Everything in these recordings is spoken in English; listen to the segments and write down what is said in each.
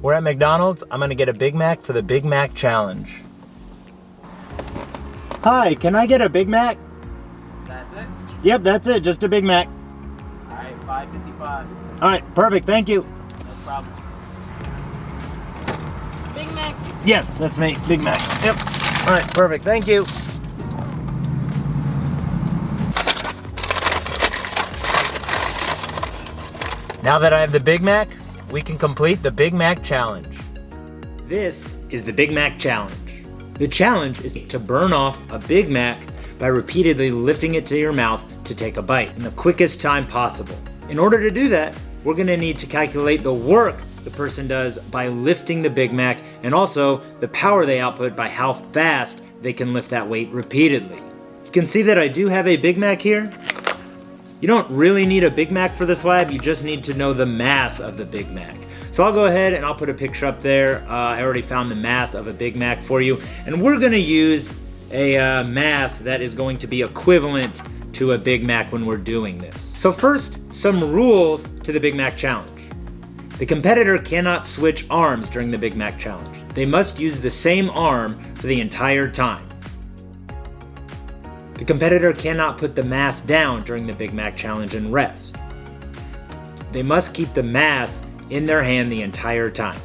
We're at McDonald's. I'm gonna get a Big Mac for the Big Mac Challenge. Hi, can I get a Big Mac? That's it? Yep, that's it, just a Big Mac. Alright, $5.55. Alright, perfect, thank you. No problem. Big Mac. Yes, that's me, Big Mac. Yep. Alright, perfect, thank you. Now that I have the Big Mac, we can complete the Big Mac Challenge. This is the Big Mac Challenge. The challenge is to burn off a Big Mac by repeatedly lifting it to your mouth to take a bite in the quickest time possible. In order to do that, we're gonna need to calculate the work the person does by lifting the Big Mac and also the power they output by how fast they can lift that weight repeatedly. You can see that I do have a Big Mac here. You don't really need a Big Mac for this lab, you just need to know the mass of the Big Mac. So I'll go ahead and I'll put a picture up there. I already found the mass of a Big Mac for you. And we're gonna use a mass that is going to be equivalent to a Big Mac when we're doing this. So first, some rules to the Big Mac Challenge. The competitor cannot switch arms during the Big Mac Challenge. They must use the same arm for the entire time. The competitor cannot put the mass down during the Big Mac Challenge and rest. They must keep the mass in their hand the entire time.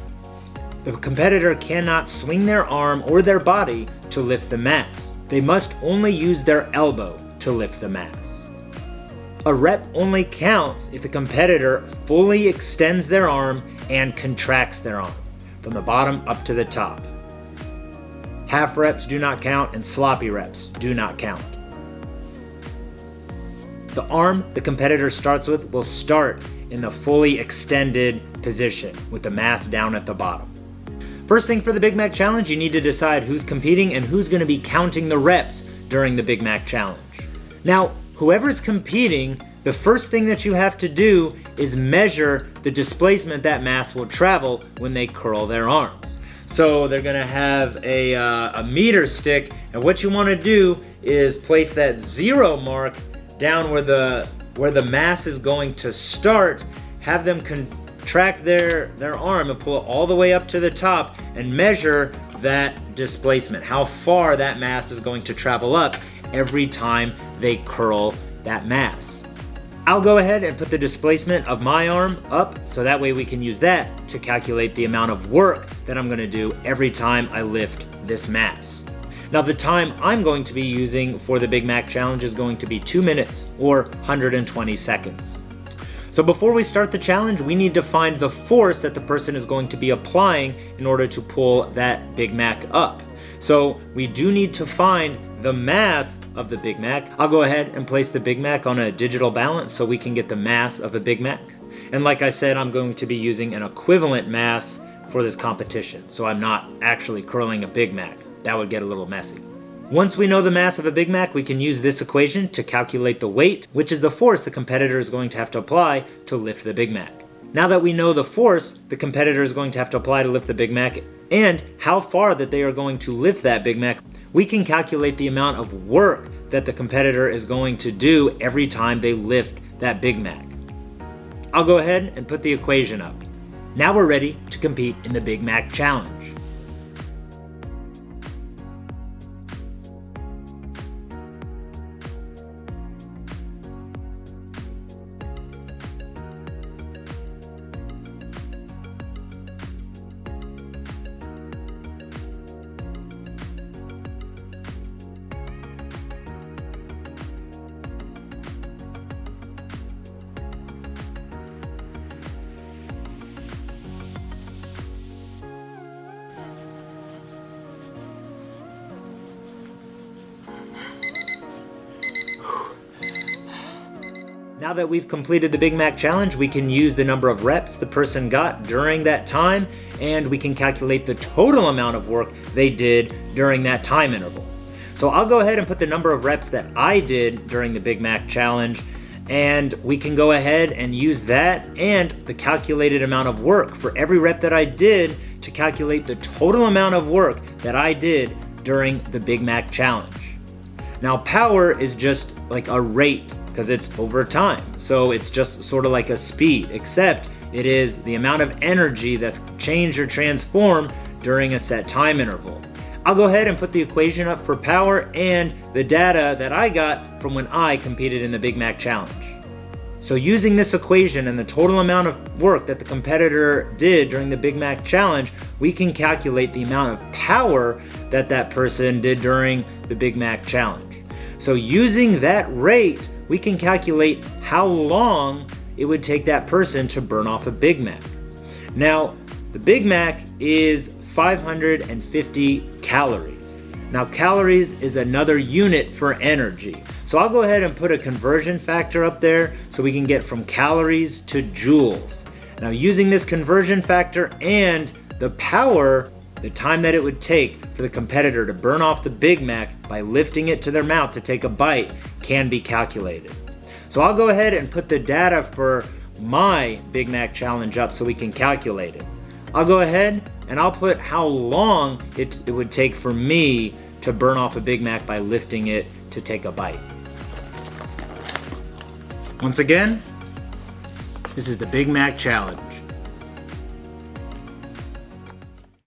The competitor cannot swing their arm or their body to lift the mass. They must only use their elbow to lift the mass. A rep only counts if the competitor fully extends their arm and contracts their arm from the bottom up to the top. Half reps do not count and sloppy reps do not count. The arm the competitor starts with will start in the fully extended position with the mass down at the bottom. First thing for the Big Mac Challenge, you need to decide who's competing and who's going to be counting the reps during the Big Mac Challenge. Now, whoever's competing, the first thing that you have to do is measure the displacement that mass will travel when they curl their arms. So they're going to have a meter stick, and what you want to do is place that 0 mark down where the mass is going to start, have them contract their arm and pull it all the way up to the top and measure that displacement, how far that mass is going to travel up every time they curl that mass. I'll go ahead and put the displacement of my arm up so that way we can use that to calculate the amount of work that I'm gonna do every time I lift this mass. Now the time I'm going to be using for the Big Mac Challenge is going to be 2 minutes or 120 seconds. So before we start the challenge, we need to find the force that the person is going to be applying in order to pull that Big Mac up. So we do need to find the mass of the Big Mac. I'll go ahead and place the Big Mac on a digital balance so we can get the mass of a Big Mac. And like I said, I'm going to be using an equivalent mass for this competition, so I'm not actually curling a Big Mac. That would get a little messy. Once we know the mass of a Big Mac, we can use this equation to calculate the weight, which is the force the competitor is going to have to apply to lift the Big Mac. Now that we know the force the competitor is going to have to apply to lift the Big Mac and how far that they are going to lift that Big Mac, we can calculate the amount of work that the competitor is going to do every time they lift that Big Mac. I'll go ahead and put the equation up. Now we're ready to compete in the Big Mac Challenge. Now that we've completed the Big Mac Challenge, we can use the number of reps the person got during that time, and we can calculate the total amount of work they did during that time interval. So I'll go ahead and put the number of reps that I did during the Big Mac Challenge, and we can go ahead and use that and the calculated amount of work for every rep that I did to calculate the total amount of work that I did during the Big Mac Challenge. Now power is just like a rate because it's over time. So it's just sort of like a speed, except It is the amount of energy that's changed or transformed during a set time interval. I'll go ahead and put the equation up for power and the data that I got from when I competed in the Big Mac Challenge. So using this equation and the total amount of work that the competitor did during the Big Mac Challenge, we can calculate the amount of power that that person did during the Big Mac Challenge. So using that rate, we can calculate how long it would take that person to burn off a Big Mac. Now, the Big Mac is 550 calories. Now, calories is another unit for energy. So I'll go ahead and put a conversion factor up there so we can get from calories to joules. Now, using this conversion factor and the power, the time that it would take for the competitor to burn off the Big Mac by lifting it to their mouth to take a bite can be calculated. So I'll go ahead and put the data for my Big Mac Challenge up so we can calculate it. I'll go ahead and I'll put how long it would take for me to burn off a Big Mac by lifting it to take a bite. Once again, this is the Big Mac Challenge.